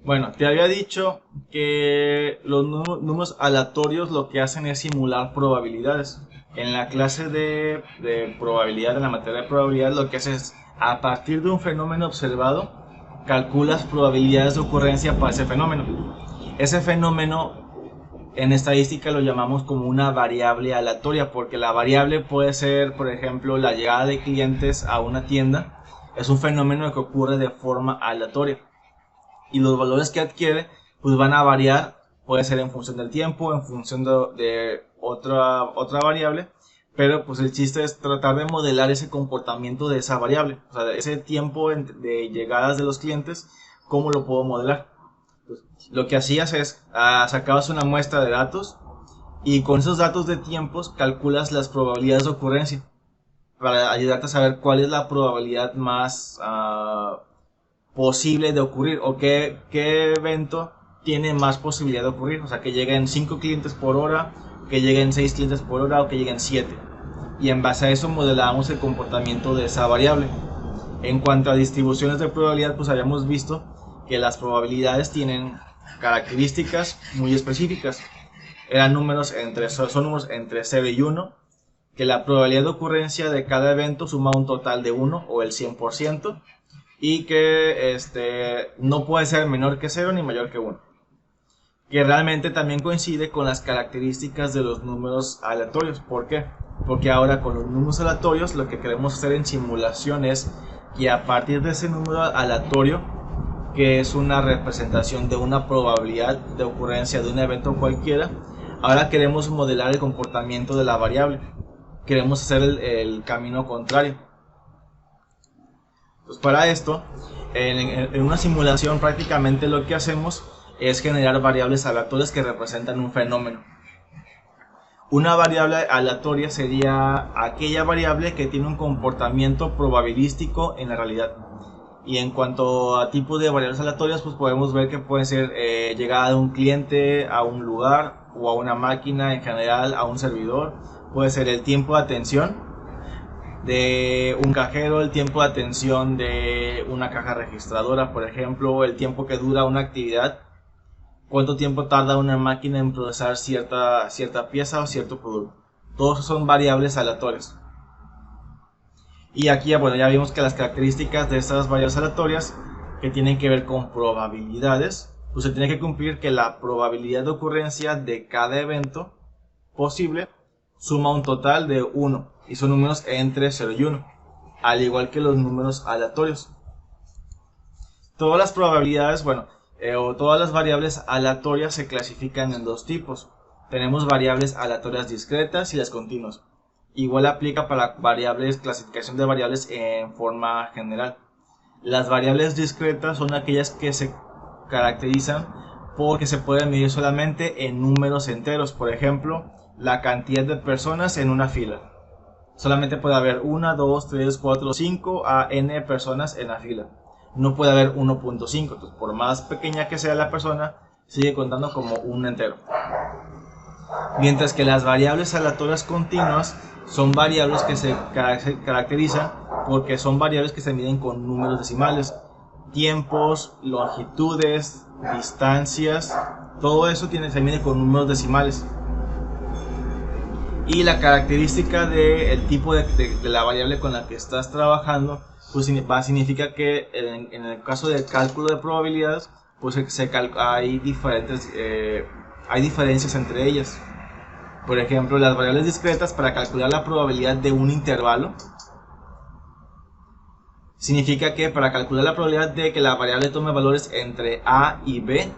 Bueno, te había dicho que los números aleatorios lo que hacen es simular probabilidades. En la clase de probabilidad, en la materia de probabilidad, lo que haces es, a partir de un fenómeno observado, calculas probabilidades de ocurrencia para ese fenómeno. Ese fenómeno en estadística lo llamamos como una variable aleatoria, porque la variable puede ser, por ejemplo, la llegada de clientes a una tienda. Es un fenómeno que ocurre de forma aleatoria y los valores que adquiere pues van a variar, puede ser en función del tiempo, en función de otra variable, pero pues el chiste es tratar de modelar ese comportamiento de esa variable, o sea, ese tiempo de llegadas de los clientes, ¿cómo lo puedo modelar? Pues, lo que hacías es, sacabas una muestra de datos y con esos datos de tiempos calculas las probabilidades de ocurrencia para ayudarte a saber cuál es la probabilidad más posible de ocurrir o qué evento tiene más posibilidad de ocurrir. O sea, que lleguen 5 clientes por hora, que lleguen 6 clientes por hora o que lleguen 7. Y en base a eso modelamos el comportamiento de esa variable. En cuanto a distribuciones de probabilidad, pues habíamos visto que las probabilidades tienen características muy específicas. Son números entre 0 y 1, que la probabilidad de ocurrencia de cada evento suma un total de 1 o el 100%, y que no puede ser menor que 0 ni mayor que 1. Que realmente también coincide con las características de los números aleatorios. ¿Por qué? Porque ahora con los números aleatorios lo que queremos hacer en simulación es que a partir de ese número aleatorio, que es una representación de una probabilidad de ocurrencia de un evento cualquiera, ahora queremos modelar el comportamiento de la variable. Queremos hacer el camino contrario. Pues para esto, en una simulación prácticamente lo que hacemos es generar variables aleatorias que representan un fenómeno. Una variable aleatoria sería aquella variable que tiene un comportamiento probabilístico en la realidad. Y en cuanto a tipos de variables aleatorias, pues podemos ver que puede ser llegada de un cliente a un lugar o a una máquina, en general a un servidor. Puede ser el tiempo de atención de un cajero, el tiempo de atención de una caja registradora, por ejemplo, el tiempo que dura una actividad, cuánto tiempo tarda una máquina en procesar cierta pieza o cierto producto. Todos son variables aleatorias. Y aquí bueno, ya vimos que las características de estas variables aleatorias que tienen que ver con probabilidades, pues se tiene que cumplir que la probabilidad de ocurrencia de cada evento posible suma un total de 1 y son números entre 0 y 1, al igual que los números aleatorios. Todas las probabilidades, o todas las variables aleatorias se clasifican en dos tipos. Tenemos variables aleatorias discretas y las continuas. Igual aplica para clasificación de variables en forma general. Las variables discretas son aquellas que se caracterizan porque se pueden medir solamente en números enteros. Por ejemplo, la cantidad de personas en una fila. Solamente puede haber 1, 2, 3, 4, 5 a n personas en la fila. No puede haber 1.5. Entonces, por más pequeña que sea la persona, sigue contando como un entero. Mientras que las variables aleatorias continuas son variables que se caracterizan porque son variables que se miden con números decimales. Tiempos, longitudes, distancias, todo eso se mide con números decimales. Y la característica del tipo de la variable con la que estás trabajando pues va a significar que en el caso del cálculo de probabilidades pues hay diferencias entre ellas. Por ejemplo, las variables discretas, para calcular la probabilidad de un intervalo, significa que para calcular la probabilidad de que la variable tome valores entre A y B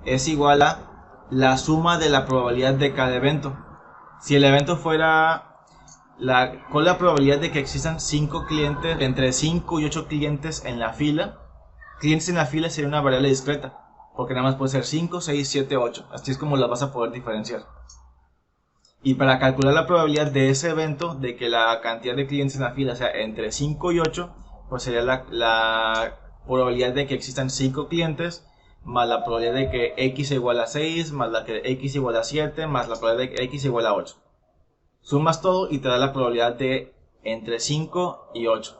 es igual a la suma de la probabilidad de cada evento. Si el evento fuera con la probabilidad de que existan 5 clientes, entre 5 y 8 clientes en la fila. Clientes en la fila sería una variable discreta, porque nada más puede ser 5, 6, 7, 8. Así es como la vas a poder diferenciar. Y para calcular la probabilidad de ese evento, de que la cantidad de clientes en la fila sea entre 5 y 8, pues sería la probabilidad de que existan 5 clientes, más la probabilidad de que x igual a 6, más la que x igual a 7, más la probabilidad de que x igual a 8. Sumas todo y te da la probabilidad de entre 5 y 8,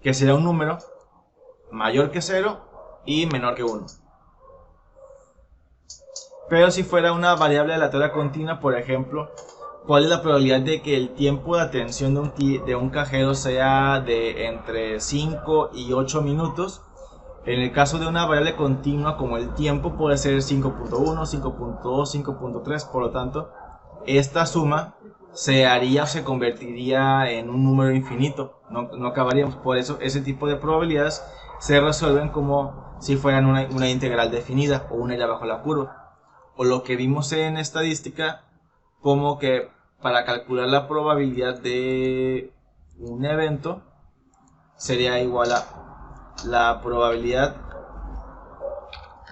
que será un número mayor que 0 y menor que 1. Pero si fuera una variable aleatoria continua, por ejemplo, ¿cuál es la probabilidad de que el tiempo de atención de un cajero sea de entre 5 y 8 minutos? En el caso de una variable continua como el tiempo puede ser 5.1, 5.2, 5.3, por lo tanto, esta suma se haría o se convertiría en un número infinito, no acabaríamos. Por eso ese tipo de probabilidades se resuelven como si fueran una integral definida o una y bajo la curva. O lo que vimos en estadística, como que para calcular la probabilidad de un evento sería igual a la probabilidad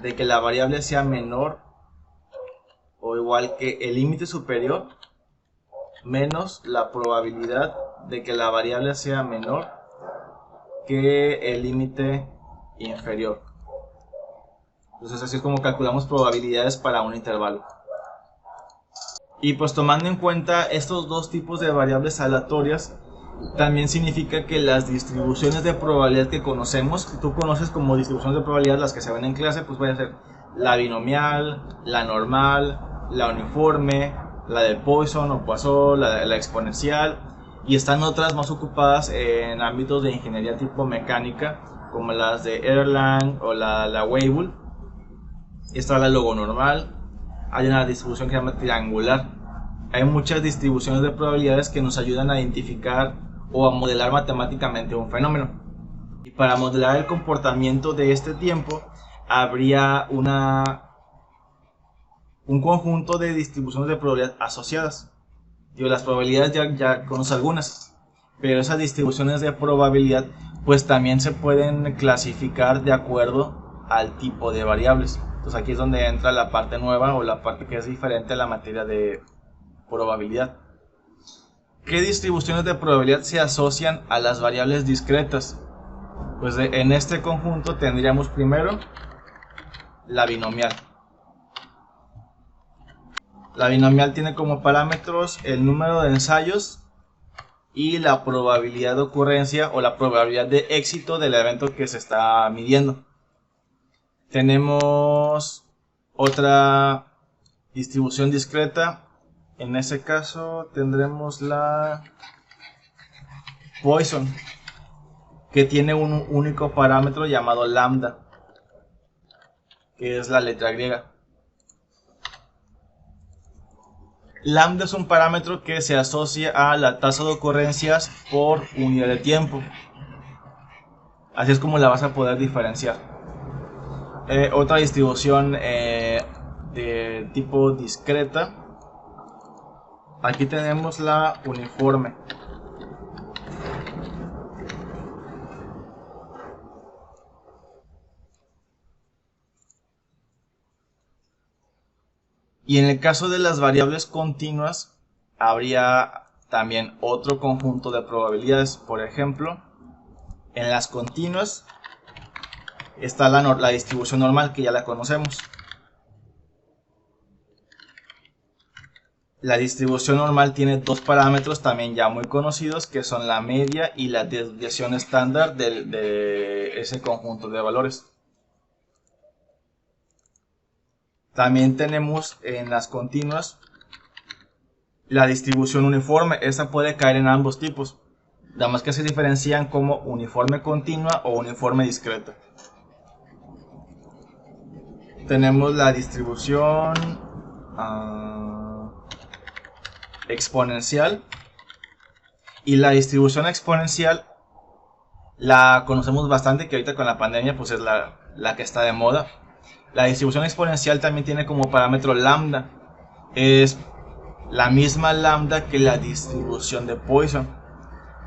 de que la variable sea menor o igual que el límite superior menos la probabilidad de que la variable sea menor que el límite inferior. Entonces así es como calculamos probabilidades para un intervalo. Y pues tomando en cuenta estos dos tipos de variables aleatorias, también significa que las distribuciones de probabilidad que conocemos, que tú conoces como distribuciones de probabilidad, las que se ven en clase, pues puede ser la binomial, la normal, la uniforme, la de Poisson o Poisson, la exponencial, y están otras más ocupadas en ámbitos de ingeniería tipo mecánica, como las de Erlang o la Weibull. Está la logonormal, hay una distribución que se llama triangular. Hay muchas distribuciones de probabilidades que nos ayudan a identificar o a modelar matemáticamente un fenómeno. Y para modelar el comportamiento de este tiempo, habría un conjunto de distribuciones de probabilidad asociadas. Digo, las probabilidades ya conozco algunas, pero esas distribuciones de probabilidad pues también se pueden clasificar de acuerdo al tipo de variables. Entonces aquí es donde entra la parte nueva o la parte que es diferente a la materia de probabilidad. ¿Qué distribuciones de probabilidad se asocian a las variables discretas? Pues en este conjunto tendríamos primero la binomial. La binomial tiene como parámetros el número de ensayos y la probabilidad de ocurrencia o la probabilidad de éxito del evento que se está midiendo. Tenemos otra distribución discreta. En ese caso tendremos la Poisson, que tiene un único parámetro llamado lambda, que es la letra griega. Lambda es un parámetro que se asocia a la tasa de ocurrencias por unidad de tiempo. Así es como la vas a poder diferenciar. Otra distribución de tipo discreta. Aquí tenemos la uniforme. Y en el caso de las variables continuas, habría también otro conjunto de probabilidades. Por ejemplo, en las continuas está la distribución normal, que ya la conocemos. La distribución normal tiene dos parámetros también ya muy conocidos, que son la media y la desviación estándar de ese conjunto de valores. También tenemos en las continuas la distribución uniforme. Esta puede caer en ambos tipos, nada más que se diferencian como uniforme continua o uniforme discreta. Tenemos la distribución exponencial, y la distribución exponencial la conocemos bastante, que ahorita con la pandemia pues es la que está de moda. La distribución exponencial también tiene como parámetro lambda. Es la misma lambda que la distribución de Poisson.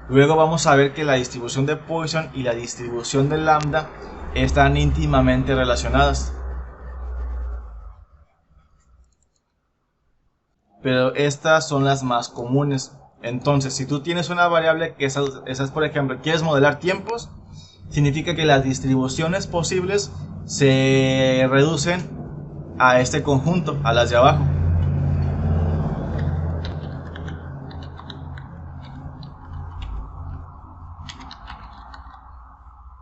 Luego vamos a ver que la distribución de Poisson y la distribución de lambda están íntimamente relacionadas. Pero estas son las más comunes. Entonces, si tú tienes una variable que esas por ejemplo, quieres modelar tiempos, significa que las distribuciones posibles se reducen a este conjunto, a las de abajo.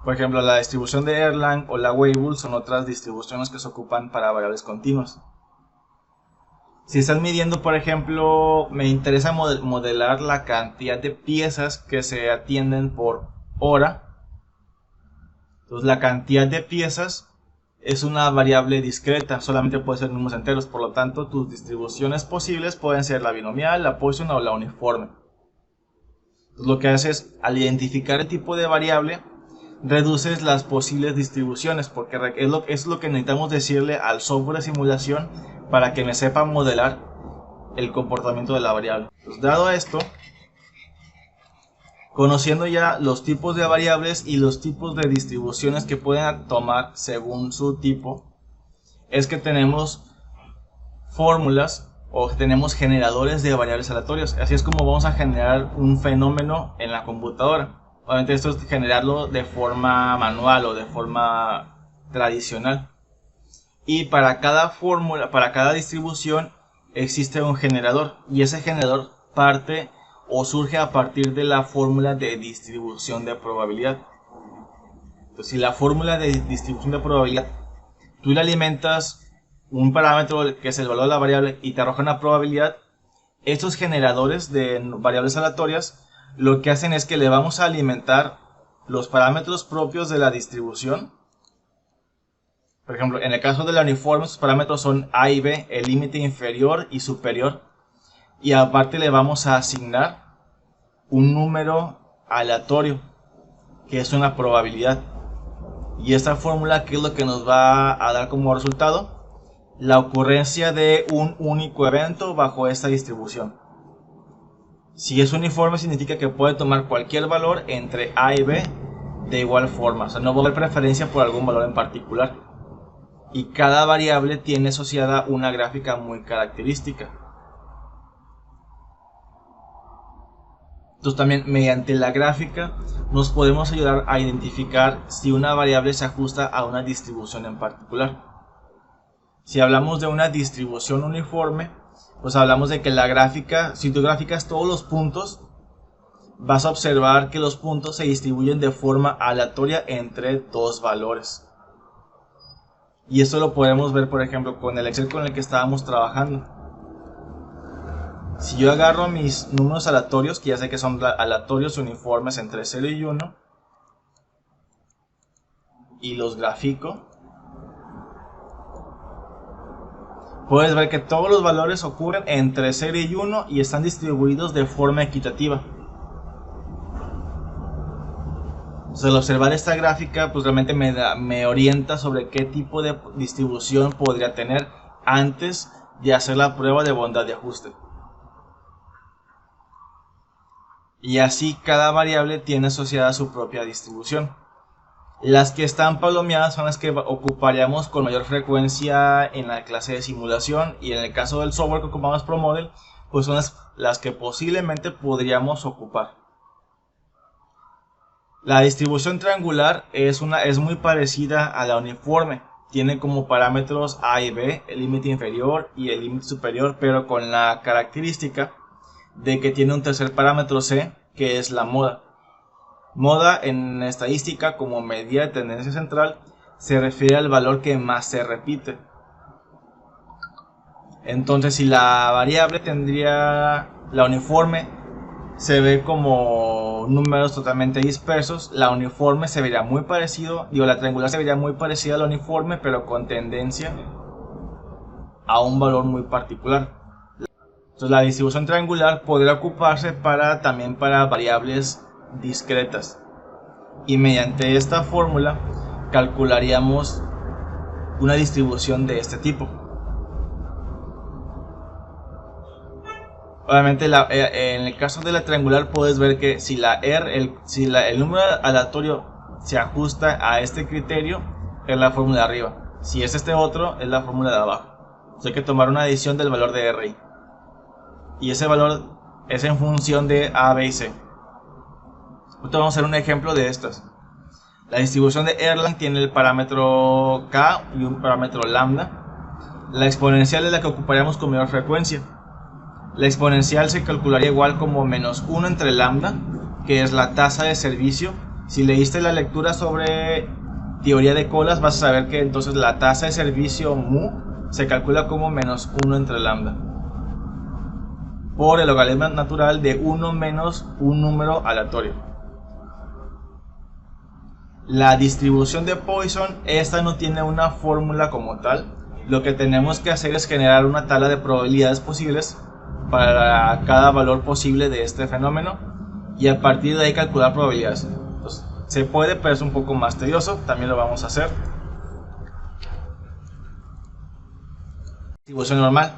Por ejemplo, la distribución de Erlang o la Weibull son otras distribuciones que se ocupan para variables continuas. Si estás midiendo, por ejemplo, me interesa modelar la cantidad de piezas que se atienden por hora. Entonces la cantidad de piezas es una variable discreta, solamente puede ser números enteros, por lo tanto tus distribuciones posibles pueden ser la binomial, la Poisson o la uniforme. Entonces, lo que haces al identificar el tipo de variable, reduces las posibles distribuciones, porque es lo que necesitamos decirle al software de simulación para que me sepa modelar el comportamiento de la variable. Entonces, dado esto, conociendo ya los tipos de variables y los tipos de distribuciones que pueden tomar según su tipo, es que tenemos fórmulas o tenemos generadores de variables aleatorias. Así es como vamos a generar un fenómeno en la computadora. Obviamente esto es generarlo de forma manual o de forma tradicional. Y para cada fórmula, para cada distribución existe un generador, y ese generador parte o surge a partir de la fórmula de distribución de probabilidad. Entonces, si la fórmula de distribución de probabilidad tú le alimentas un parámetro que es el valor de la variable y te arroja una probabilidad, estos generadores de variables aleatorias lo que hacen es que le vamos a alimentar los parámetros propios de la distribución. Por ejemplo, en el caso de la uniforme, sus parámetros son a y b, el límite inferior y superior, y aparte le vamos a asignar un número aleatorio que es una probabilidad. Y esta fórmula, ¿qué es lo que nos va a dar como resultado? La ocurrencia de un único evento bajo esta distribución. Si es uniforme, significa que puede tomar cualquier valor entre a y b de igual forma. O sea, no va a haber preferencia por algún valor en particular. Y cada variable tiene asociada una gráfica muy característica. Entonces también mediante la gráfica nos podemos ayudar a identificar si una variable se ajusta a una distribución en particular. Si hablamos de una distribución uniforme, pues hablamos de que la gráfica, si tú gráficas todos los puntos, vas a observar que los puntos se distribuyen de forma aleatoria entre dos valores. Y esto lo podemos ver, por ejemplo, con el Excel con el que estábamos trabajando. Si yo agarro mis números aleatorios, que ya sé que son aleatorios uniformes entre 0 y 1, y los grafico, puedes ver que todos los valores ocurren entre 0 y 1 y están distribuidos de forma equitativa. Entonces, al observar esta gráfica, pues realmente me orienta sobre qué tipo de distribución podría tener antes de hacer la prueba de bondad de ajuste. Y así cada variable tiene asociada su propia distribución. Las que están palomeadas son las que ocuparíamos con mayor frecuencia en la clase de simulación, y en el caso del software que ocupamos ProModel, pues son las que posiblemente podríamos ocupar. La distribución triangular es muy parecida a la uniforme. Tiene como parámetros a y b, el límite inferior y el límite superior, pero con la característica de que tiene un tercer parámetro c, que es la moda. Moda en estadística, como medida de tendencia central, se refiere al valor que más se repite. Entonces, si la variable la uniforme se ve como números totalmente dispersos, la uniforme se vería muy parecido, la triangular se vería muy parecida a la uniforme, pero con tendencia a un valor muy particular. Entonces, la distribución triangular podría ocuparse también para variables discretas, y mediante esta fórmula calcularíamos una distribución de este tipo. Obviamente en el caso de la triangular puedes ver que si el número aleatorio se ajusta a este criterio, es la fórmula de arriba. Si es este otro, es la fórmula de abajo. Entonces hay que tomar una adición del valor de RI, y ese valor es en función de A, B y C. Ahorita vamos a hacer un ejemplo de estas. La distribución de Erlang tiene el parámetro K y un parámetro lambda. La exponencial es la que ocuparíamos con mayor frecuencia. La exponencial se calcularía igual como menos 1 entre lambda, que es la tasa de servicio. Si leíste la lectura sobre teoría de colas, vas a saber que entonces la tasa de servicio mu se calcula como menos 1 entre lambda. por el logaritmo natural de 1 menos un número aleatorio. La distribución de Poisson, esta no tiene una fórmula como tal. Lo que tenemos que hacer es generar una tabla de probabilidades posibles para cada valor posible de este fenómeno y a partir de ahí calcular probabilidades. Entonces, se puede, pero es un poco más tedioso, también lo vamos a hacer. Distribución normal.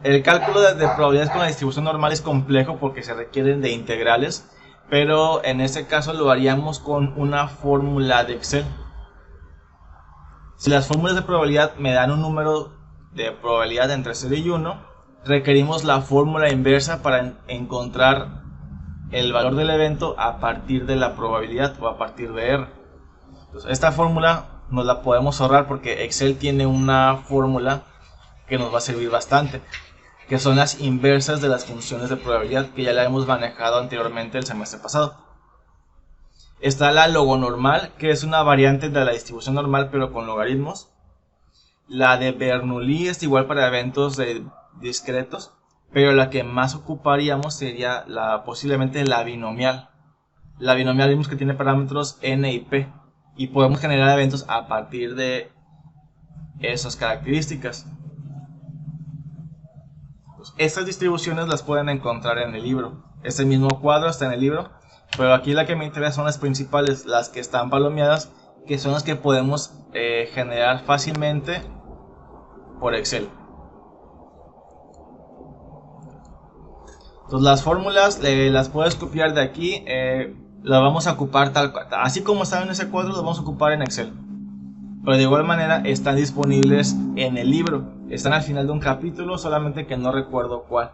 El cálculo de probabilidades con la distribución normal es complejo porque se requieren de integrales, pero en este caso lo haríamos con una fórmula de Excel. Si las fórmulas de probabilidad me dan un número de probabilidad entre 0 y 1, requerimos la fórmula inversa para encontrar el valor del evento a partir de la probabilidad o a partir de R. Entonces, esta fórmula nos la podemos ahorrar porque Excel tiene una fórmula que nos va a servir bastante, que son las inversas de las funciones de probabilidad, que ya la hemos manejado anteriormente el semestre pasado. Está la logonormal, que es una variante de la distribución normal pero con logaritmos. La de Bernoulli es igual para eventos discretos, pero la que más ocuparíamos sería posiblemente la binomial. La binomial vimos que tiene parámetros n y p y podemos generar eventos a partir de esas características. Estas distribuciones las pueden encontrar en el libro. Este mismo cuadro está en el libro, pero aquí la que me interesa son las principales, las que están palomeadas, que son las que podemos generar fácilmente por Excel. Entonces las fórmulas las puedes copiar de aquí, las vamos a ocupar tal cual, así como están en ese cuadro, las vamos a ocupar en Excel. Pero de igual manera están disponibles en el libro, están al final de un capítulo, solamente que no recuerdo cuál.